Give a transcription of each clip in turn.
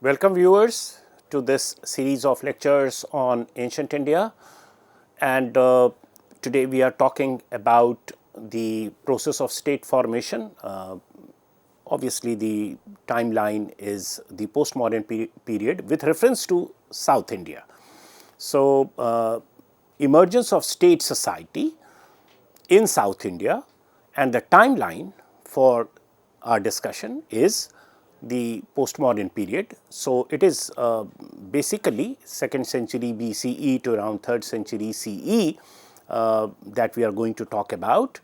Welcome viewers to this series of lectures on ancient India, and today we are talking about the process of state formation. Obviously, the timeline is the postmodern period with reference to South India. So, emergence of state society in South India, and the timeline for our discussion is the postmodern period. So, it is basically 2nd century BCE to around 3rd century CE that we are going to talk about.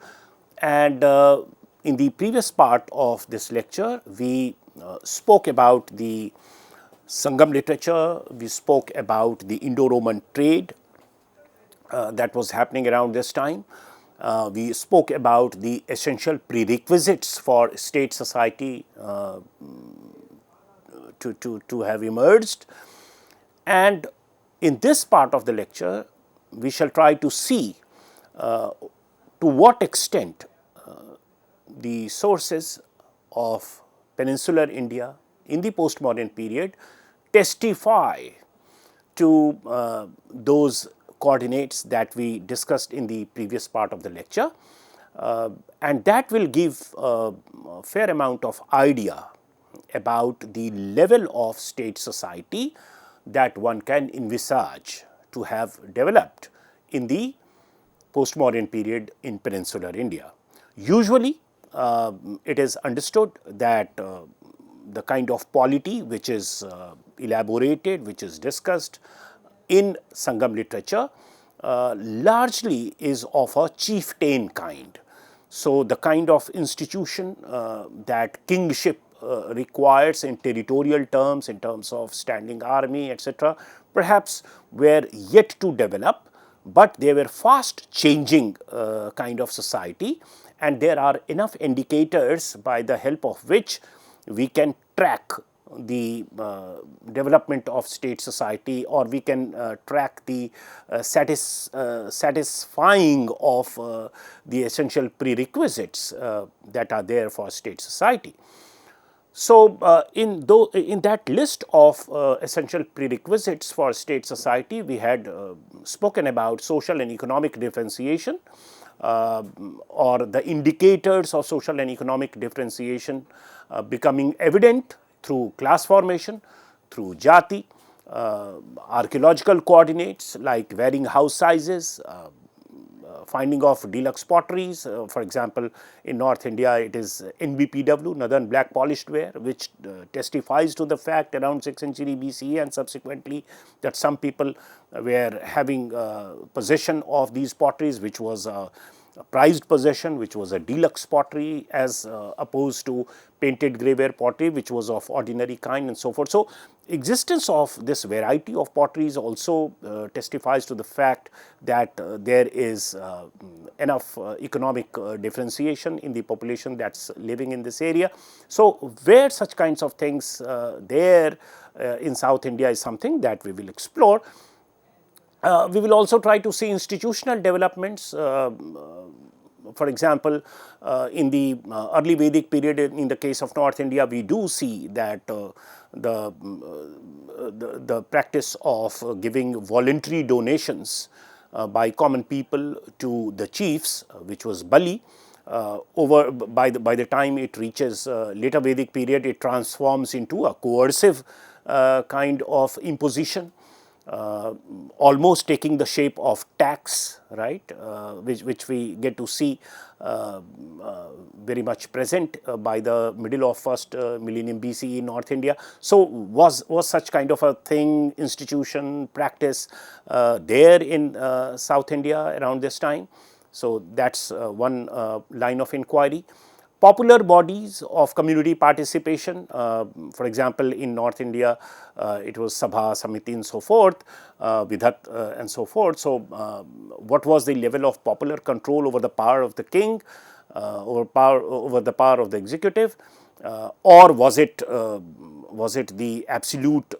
And in the previous part of this lecture, we spoke about the Sangam literature, we spoke about the Indo-Roman trade that was happening around this time. We spoke about the essential prerequisites for state society to have emerged. And in this part of the lecture, we shall try to see to what extent the sources of peninsular India in the postmodern period testify to those coordinates that we discussed in the previous part of the lecture, and that will give a fair amount of idea about the level of state society that one can envisage to have developed in the postmodern period in peninsular India. Usually, it is understood that the kind of polity which is elaborated, which is discussed in Sangam literature, largely is of a chieftain kind. So, the kind of institution that kingship requires in territorial terms, in terms of standing army, etc., perhaps were yet to develop, but they were fast changing kind of society, and there are enough indicators by the help of which we can track the development of state society, or we can track the satisfying of the essential prerequisites that are there for state society. So, in that list of essential prerequisites for state society, we had spoken about social and economic differentiation, or the indicators of social and economic differentiation becoming evident through class formation, through jati, archaeological coordinates like varying house sizes, finding of deluxe potteries. For example, in North India, it is NBPW, Northern Black Polished Ware, which testifies to the fact around 6th century BCE and subsequently that some people were having possession of these potteries, which was a prized possession, which was a deluxe pottery, as opposed to painted grey-ware pottery, which was of ordinary kind, and so forth. So, existence of this variety of potteries also testifies to the fact that there is enough economic differentiation in the population that is living in this area. So, where such kinds of things there in South India is something that we will explore. We will also try to see institutional developments. For example, in the early Vedic period, in the case of North India, we do see that the practice of giving voluntary donations by common people to the chiefs, which was Bali, by the time it reaches later Vedic period, it transforms into a coercive kind of imposition. Almost taking the shape of tax, right, which we get to see very much present by the middle of first millennium BCE in North India. So, was such kind of a thing, institution, practice there in South India around this time? So, that is one line of inquiry. Popular bodies of community participation, for example, in North India, it was Sabha, Samiti and so forth, Vidhat and so forth. So, what was the level of popular control over the power of the king, over the power of the executive, or was it the absolute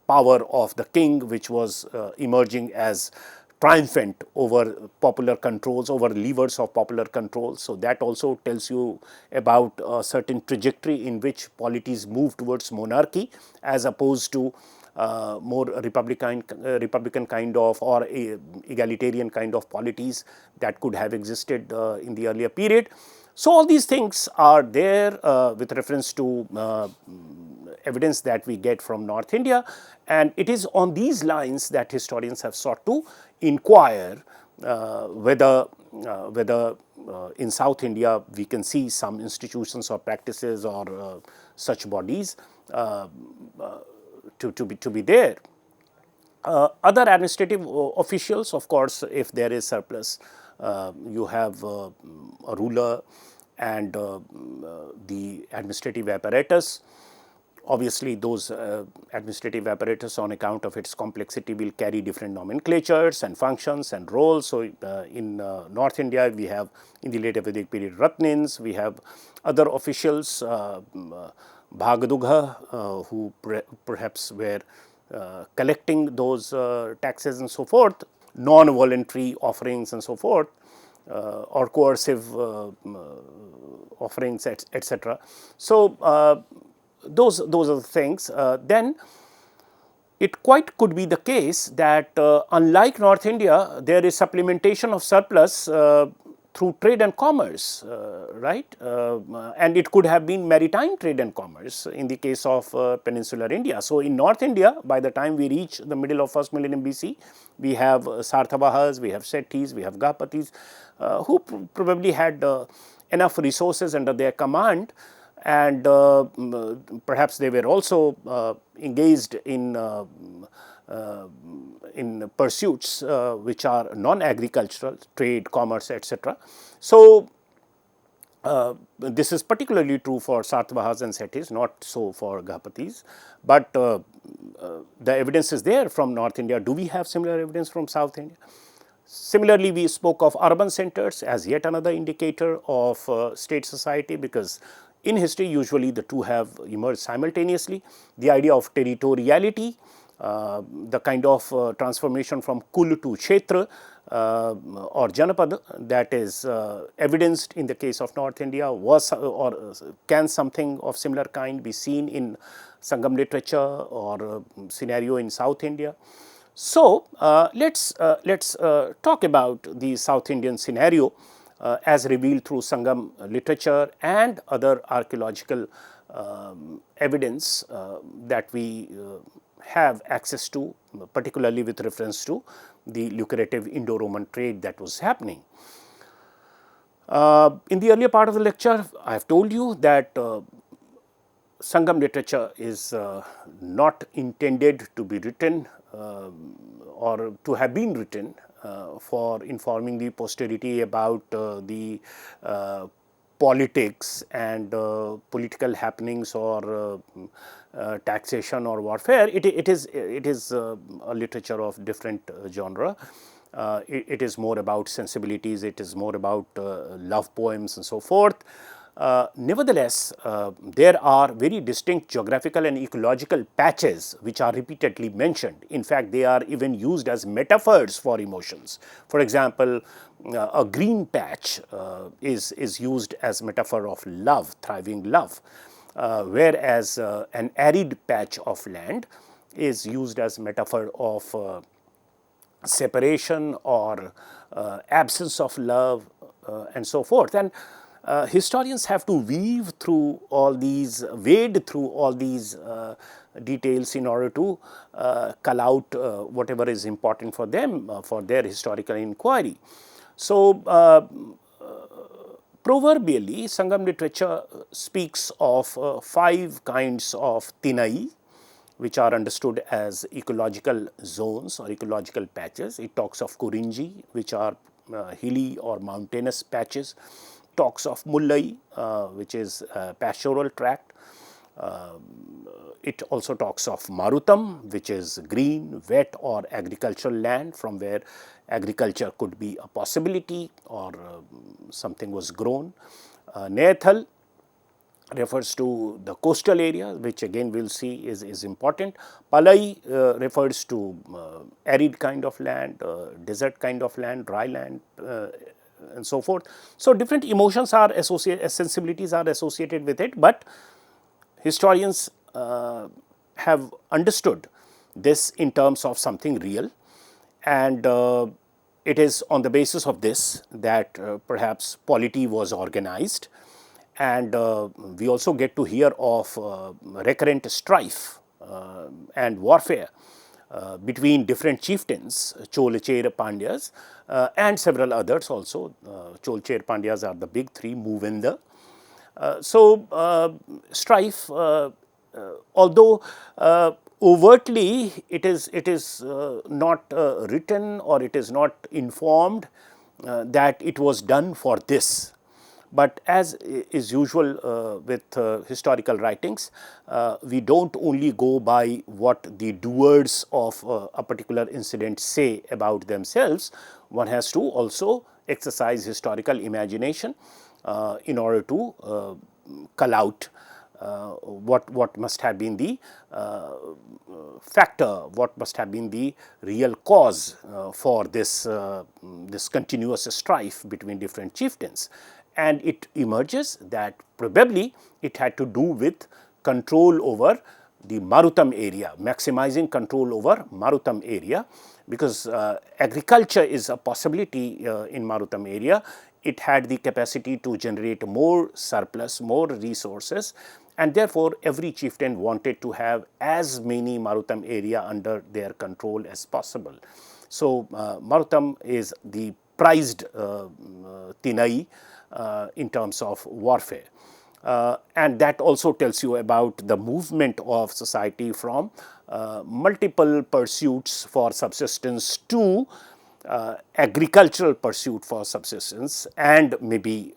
power of the king which was emerging as triumphant over popular controls, over levers of popular control. So that also tells you about a certain trajectory in which polities move towards monarchy as opposed to more republican kind of or egalitarian kind of polities that could have existed in the earlier period. So all these things are there with reference to evidence that we get from North India, and it is on these lines that historians have sought to inquire whether in South India we can see some institutions or practices or such bodies to be there. Other administrative officials, of course, if there is surplus, you have a ruler and the administrative apparatus. Obviously, those administrative apparatus, on account of its complexity, will carry different nomenclatures and functions and roles. So, in North India, we have in the later Vedic period Ratnins, we have other officials, Bhagadugha, who perhaps were collecting those taxes and so forth, non-voluntary offerings and so forth, or coercive offerings, etc. So, those are the things. Then it quite could be the case that unlike North India, there is supplementation of surplus through trade and commerce, right? And it could have been maritime trade and commerce in the case of peninsular India. So, in North India, by the time we reach the middle of first millennium BC, we have Sarthavahas, we have Sethis, we have Gahapatis, who probably had enough resources under their command, and perhaps they were also engaged in pursuits which are non-agricultural, trade, commerce, etc. So, this is particularly true for Sartavahas and Sethis, not so for Gahapatis, but the evidence is there from North India. Do we have similar evidence from South India? Similarly, we spoke of urban centers as yet another indicator of state society, because in history usually the two have emerged simultaneously. The idea of territoriality, the kind of transformation from Kul to Kshetra or Janapad that is evidenced in the case of North India was or can something of similar kind be seen in Sangam literature or scenario in South India. So, let's talk about the South Indian scenario as revealed through Sangam literature and other archaeological evidence that we have access to, particularly with reference to the lucrative Indo-Roman trade that was happening. In the earlier part of the lecture, I have told you that Sangam literature is not intended to be written or to have been written for informing the posterity about the politics and political happenings or taxation or warfare. It is a literature of different genre. It is more about sensibilities, it is more about love poems and so forth. Nevertheless, there are very distinct geographical and ecological patches which are repeatedly mentioned. In fact, they are even used as metaphors for emotions. For example, a green patch is used as metaphor of love, thriving love, whereas an arid patch of land is used as metaphor of separation or absence of love and so forth. And historians have to wade through all these details in order to cull out whatever is important for them for their historical inquiry. So, proverbially, Sangam literature speaks of 5 kinds of tinai, which are understood as ecological zones or ecological patches. It talks of Kurinji, which are hilly or mountainous patches. Talks of Mullai, which is a pastoral tract. It also talks of Marutam, which is green, wet or agricultural land from where agriculture could be a possibility or something was grown. Neathal, refers to the coastal area, which again we will see is important. Palai refers to arid kind of land, desert kind of land, dry land, and so forth. So, different emotions are associated, sensibilities are associated with it, but historians have understood this in terms of something real, and it is on the basis of this that perhaps polity was organized, and we also get to hear of recurrent strife and warfare between different chieftains, Chol, Cher, Pandyas, and several others also. Chol, Cher, Pandyas are the big three, Movenda. Strife, although overtly it is not written, or it is not informed that it was done for this. But as is usual with historical writings, we do not only go by what the doers of a particular incident say about themselves. One has to also exercise historical imagination in order to cull out what must have been the factor, what must have been the real cause for this continuous strife between different chieftains. And it emerges that probably it had to do with control over the Marutam area, maximizing control over Marutam area, because agriculture is a possibility in Marutam area. It had the capacity to generate more surplus, more resources, and therefore every chieftain wanted to have as many Marutam area under their control as possible. So, Marutam is the prized Tinai in terms of warfare. And that also tells you about the movement of society from multiple pursuits for subsistence to agricultural pursuit for subsistence, and maybe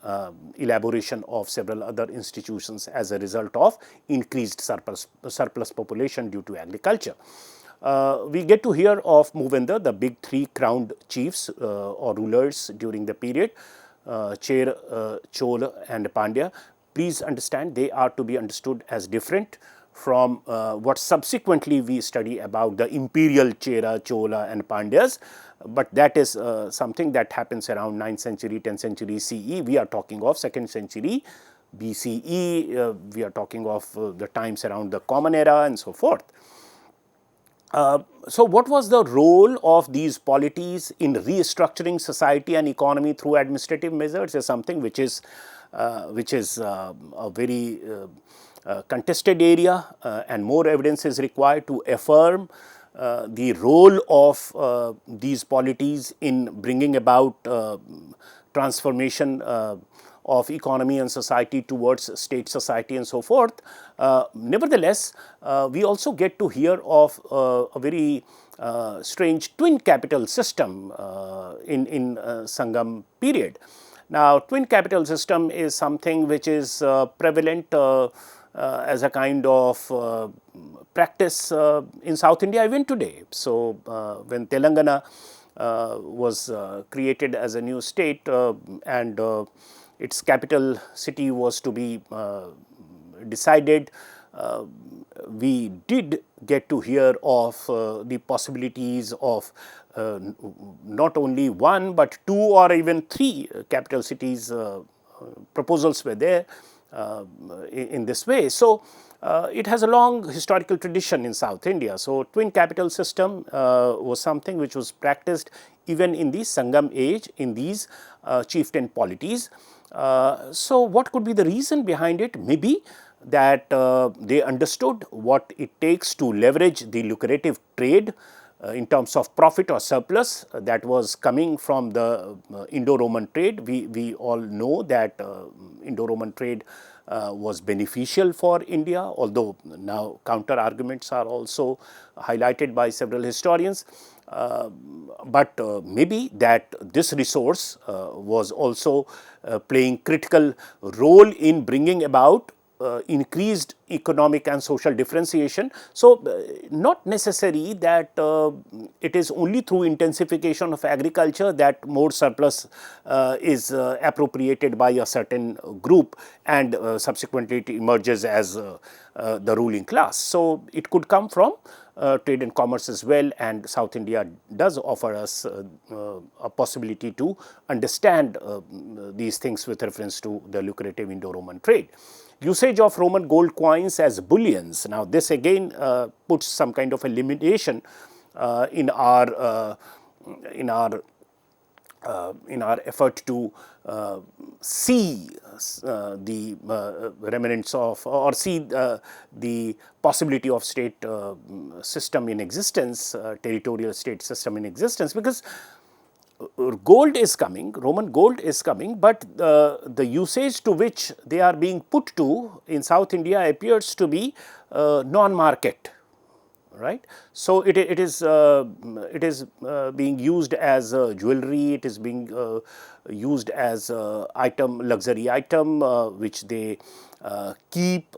elaboration of several other institutions as a result of increased surplus population due to agriculture. We get to hear of Movenda, the big three crowned chiefs or rulers during the period, Cher, Chol and Pandya. Please understand, they are to be understood as different from what subsequently we study about the imperial Chera, Chola and Pandyas, but that is something that happens around 9th century, 10th century CE. We are talking of 2nd century BCE, we are talking of the times around the Common Era and so forth. So, what was the role of these polities in restructuring society and economy through administrative measures is something which is a very contested area, and more evidence is required to affirm the role of these polities in bringing about transformation of economy and society towards state society and so forth. Nevertheless, we also get to hear of a very strange twin capital system in Sangam period. Now, twin capital system is something which is prevalent as a kind of practice in South India even today. So, when Telangana was created as a new state and its capital city was to be decided, we did get to hear of the possibilities of not only one, but two or even three capital cities. Proposals were there in this way. So, it has a long historical tradition in South India. So, twin capital system was something which was practiced even in the Sangam age in these chieftain polities. So, what could be the reason behind it? Maybe that they understood what it takes to leverage the lucrative trade in terms of profit or surplus that was coming from the Indo-Roman trade. We all know that Indo-Roman trade was beneficial for India, although now counter arguments are also highlighted by several historians. But maybe that this resource was also playing critical role in bringing about increased economic and social differentiation. So, not necessary that it is only through intensification of agriculture that more surplus is appropriated by a certain group, and subsequently it emerges as the ruling class. So, it could come from trade and commerce as well, and South India does offer us a possibility to understand these things with reference to the lucrative Indo-Roman trade. Usage of Roman gold coins as bullions. Now, this again puts some kind of a limitation in our effort to see the remnants of, or see the possibility of state system in existence, territorial state system in existence, because gold is coming, Roman gold is coming, but the usage to which they are being put to in South India appears to be non-market. Right. So, it is being used as jewelry, it is being used as luxury item which they keep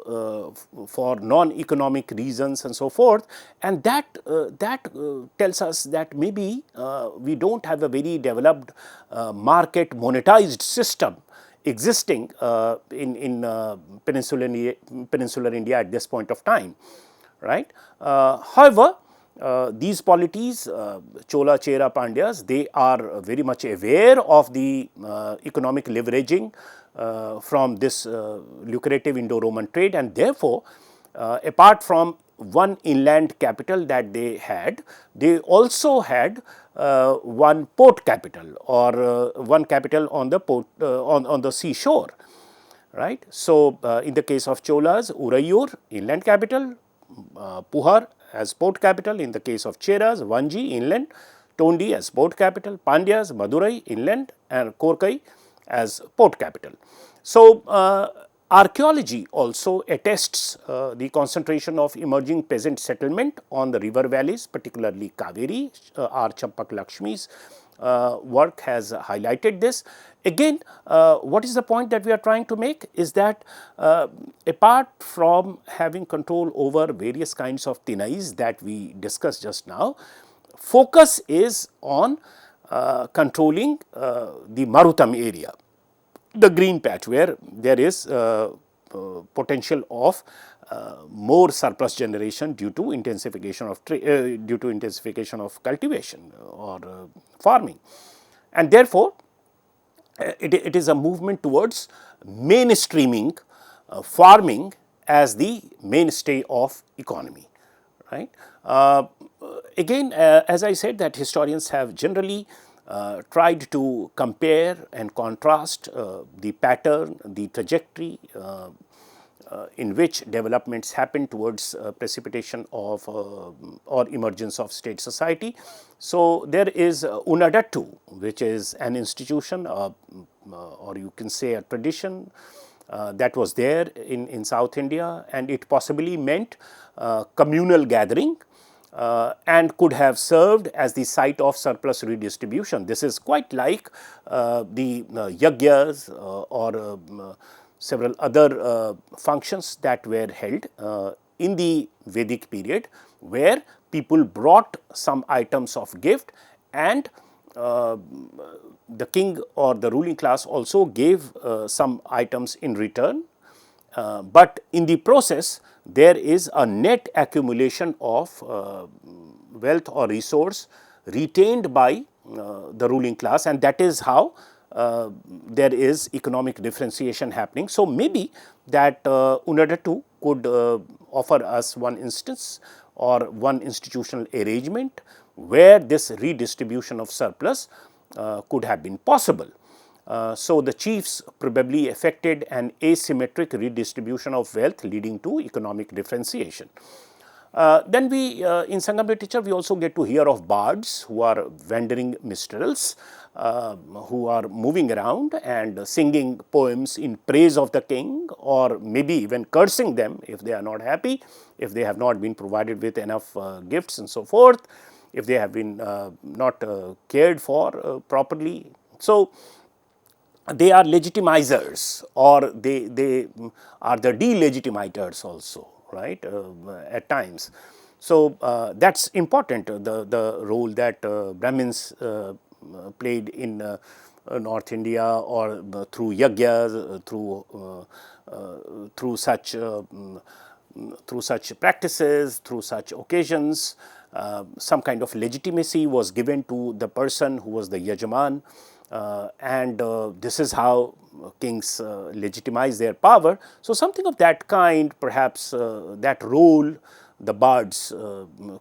for non-economic reasons and so forth, and that tells us that maybe we do not have a very developed market monetized system existing in peninsular India at this point of time. Right. However, these polities, Chola, Chera, Pandyas, they are very much aware of the economic leveraging from this lucrative Indo-Roman trade, and therefore, apart from one inland capital that they also had one port capital, or one capital on the port on the seashore. Right. So, in the case of Cholas, Urayur, inland capital, Puhar as port capital. In the case of Cheras, Vanji, inland, Tondi as port capital, Pandyas, Madurai, inland, and Korkai as port capital. So, archaeology also attests the concentration of emerging peasant settlement on the river valleys, particularly Kaveri. R. Champak Lakshmi's work has highlighted this. Again, what is the point that we are trying to make is that apart from having control over various kinds of tinais that we discussed just now, focus is on controlling the Marutam area, the green patch, where there is potential of more surplus generation due to intensification of cultivation or farming, and therefore, it is a movement towards mainstreaming farming as the mainstay of economy. Right. Again, as I said, that historians have generally tried to compare and contrast the pattern, the trajectory in which developments happen towards precipitation of or emergence of state society. So, there is Unadattu, which is an institution or you can say a tradition that was there in South India, and it possibly meant communal gathering and could have served as the site of surplus redistribution. This is quite like the yagyas or several other functions that were held in the Vedic period, where people brought some items of gift, and the king or the ruling class also gave some items in return, but in the process there is a net accumulation of wealth or resource retained by the ruling class, and that is how there is economic differentiation happening. So, maybe that Unadattu could offer us one instance or one institutional arrangement where this redistribution of surplus could have been possible. So, the chiefs probably effected an asymmetric redistribution of wealth leading to economic differentiation. Then we in Sangam literature we also get to hear of bards who are wandering minstrels who are moving around and singing poems in praise of the king, or maybe even cursing them if they are not happy, if they have not been provided with enough gifts and so forth, if they have been not cared for properly. So, they are legitimizers, or they are the delegitimators also, right, at times. So, that is important, the role that Brahmins played in North India, or through yagyas, through such practices, through such occasions. Some kind of legitimacy was given to the person who was the Yajaman, and this is how kings legitimize their power. So, something of that kind, perhaps that role the bards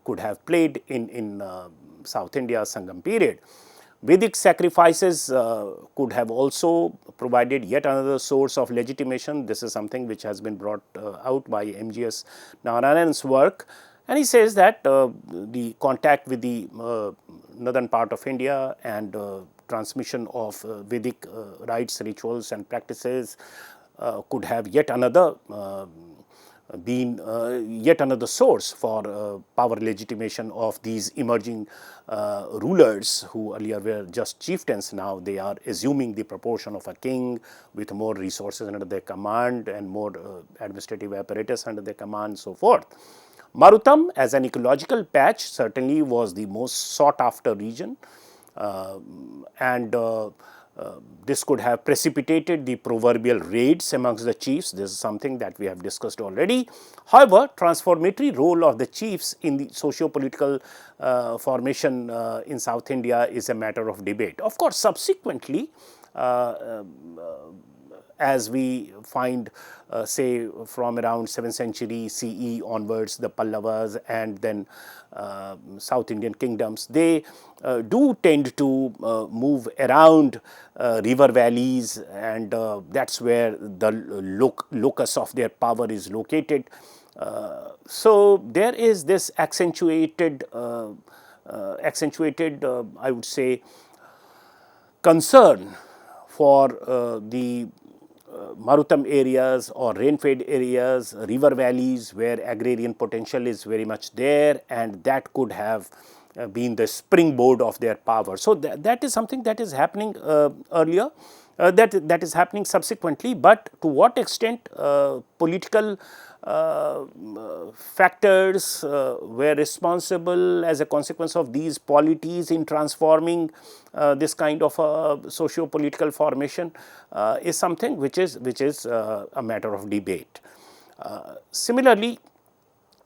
could have played in South India Sangam period. Vedic sacrifices could have also provided yet another source of legitimation. This is something which has been brought out by MGS Narayanan's work, and he says that the contact with the northern part of India and transmission of Vedic rites, rituals and practices could have yet another been yet another source for power legitimation of these emerging rulers, who earlier were just chieftains. Now they are assuming the proportion of a king, with more resources under their command and more administrative apparatus under their command, so forth. Marutam, as an ecological patch, certainly was the most sought after region, and this could have precipitated the proverbial raids amongst the chiefs. This is something that we have discussed already. However, transformatory role of the chiefs in the socio-political formation in South India is a matter of debate. Of course, subsequently, as we find, say, from around 7th century CE onwards, the Pallavas and then South Indian kingdoms, they do tend to move around river valleys, and that is where the locus of their power is located. So, there is this accentuated, I would say, concern for the Marutam areas or rain-fed areas, river valleys, where agrarian potential is very much there, and that could have been the springboard of their power. So, that is something that is happening earlier, that is happening subsequently, but to what extent political factors were responsible as a consequence of these polities in transforming this kind of socio-political formation is something which is a matter of debate. Similarly,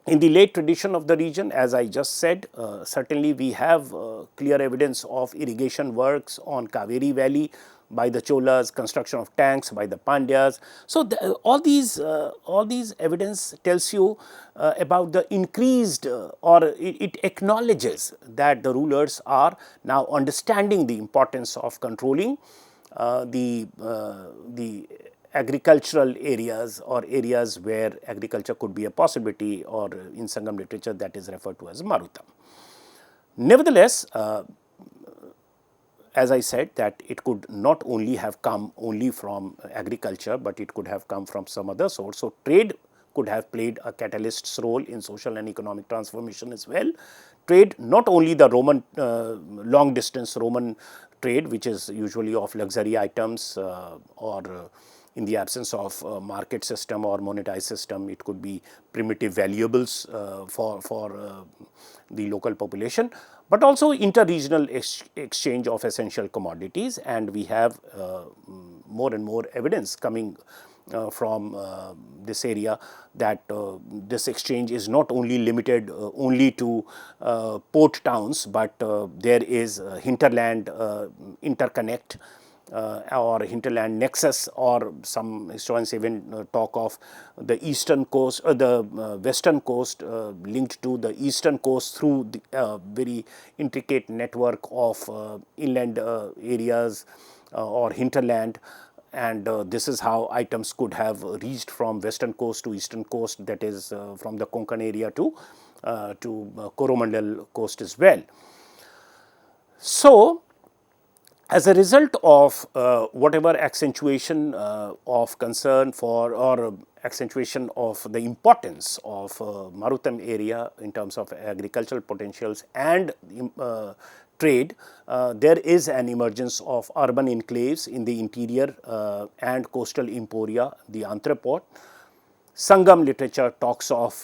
in the late tradition of the region, as I just said, certainly we have clear evidence of irrigation works on Kaveri Valley by the Cholas, construction of tanks by the Pandyas. So, all these evidence tells you about the increased, or it acknowledges that the rulers are now understanding the importance of controlling the agricultural areas, or areas where agriculture could be a possibility, or in Sangam literature that is referred to as Marutam. Nevertheless, as I said, that it could not only have come only from agriculture, but it could have come from some other source. So, trade could have played a catalyst's role in social and economic transformation as well. Trade, not only the Roman long distance Roman trade, which is usually of luxury items, or in the absence of market system or monetized system, it could be primitive valuables for the local population, but also inter-regional exchange of essential commodities, and we have more and more evidence coming from this area that this exchange is not only limited only to port towns, but there is hinterland interconnect or hinterland nexus, or some historians even talk of the eastern coast or the western coast linked to the eastern coast through the very intricate network of inland areas or hinterland. And this is how items could have reached from western coast to eastern coast, that is from the Konkan area to Coromandel coast as well. So, as a result of whatever accentuation of concern for, or accentuation of the importance of Marutam area in terms of agricultural potentials and trade, there is an emergence of urban enclaves in the interior and coastal emporia, the Anthropod. Sangam literature talks of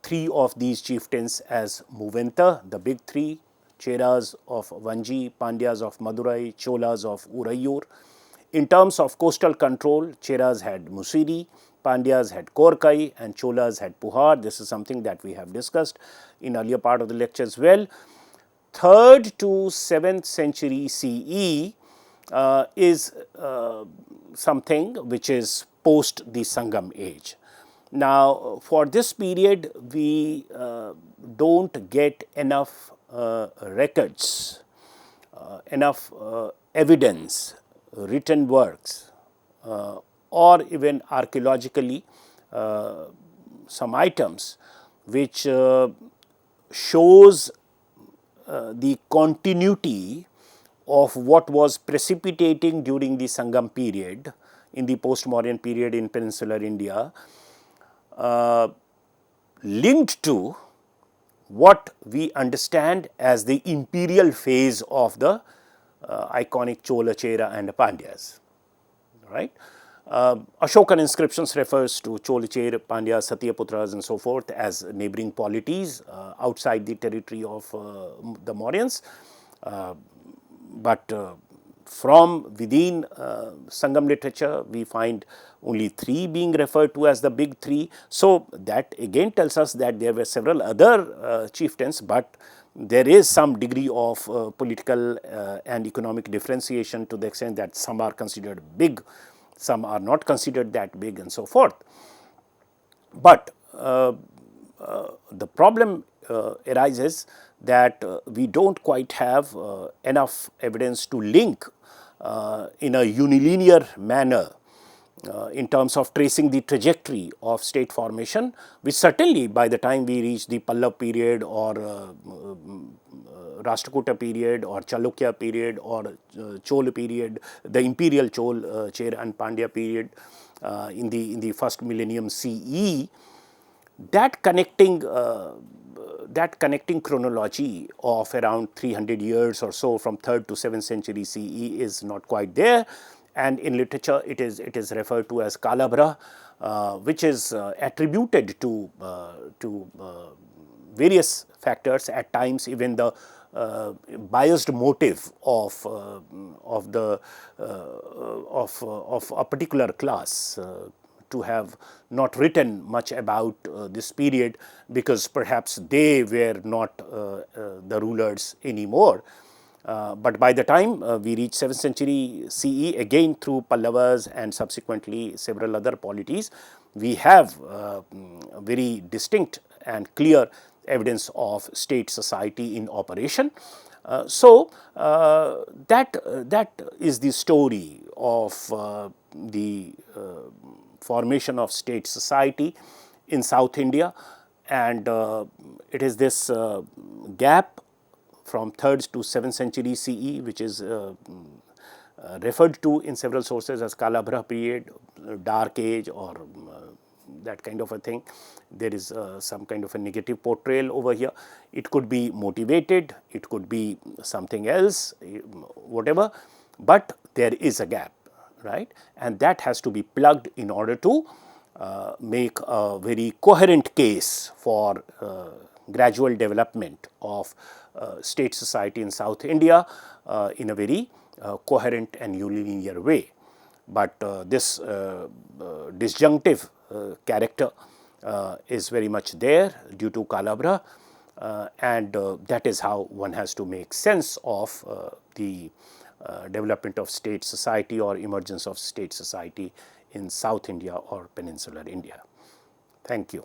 three of these chieftains as Moventa, the big three, Cheras of Vanji, Pandyas of Madurai, Cholas of Urayur. In terms of coastal control, Cheras had Musiri, Pandyas had Korkai, and Cholas had Puhar. This is something that we have discussed in earlier part of the lecture as well. 3rd to 7th century CE is something which is post the Sangam age. Now, for this period, we don't get enough records, enough evidence, written works, or even archaeologically some items which shows the continuity of what was precipitating during the Sangam period, in the post-Mauryan period in peninsular India, linked to what we understand as the imperial phase of the iconic Chola, Chera and Pandyas, right. Ashokan inscriptions refers to Chola, Chera, Pandyas, Satyaputras and so forth as neighboring polities outside the territory of the Mauryans, but from within Sangam literature, we find only 3 being referred to as the big 3. So, that again tells us that there were several other chieftains, but there is some degree of political and economic differentiation to the extent that some are considered big, some are not considered that big and so forth. But the problem arises that we do not quite have enough evidence to link in a unilinear manner in terms of tracing the trajectory of state formation, which certainly by the time we reach the Pallav period or Rashtrakuta period or Chalukya period or Chola period, the imperial Chol, Chera and Pandya period in the first millennium CE, that connecting chronology of around 300 years or so from 3rd to 7th century CE is not quite there, and in literature it is referred to as Kalabhra, which is attributed to various factors, at times even the biased motive of a particular class to have not written much about this period, because perhaps they were not the rulers anymore. But by the time we reach 7th century CE, again through Pallavas and subsequently several other polities, we have very distinct and clear evidence of state society in operation. So, that is the story of the formation of state society in South India, and it is this gap from 3rd to 7th century CE, which is referred to in several sources as Kalabhra period, dark age, or that kind of a thing. There is some kind of a negative portrayal over here. It could be motivated, it could be something else, whatever, but there is a gap, right, and that has to be plugged in order to make a very coherent case for gradual development of state society in South India in a very coherent and unilinear way. But this disjunctive character is very much there due to Kalabhra, and that is how one has to make sense of the development of state society or emergence of state society in South India or peninsular India. Thank you.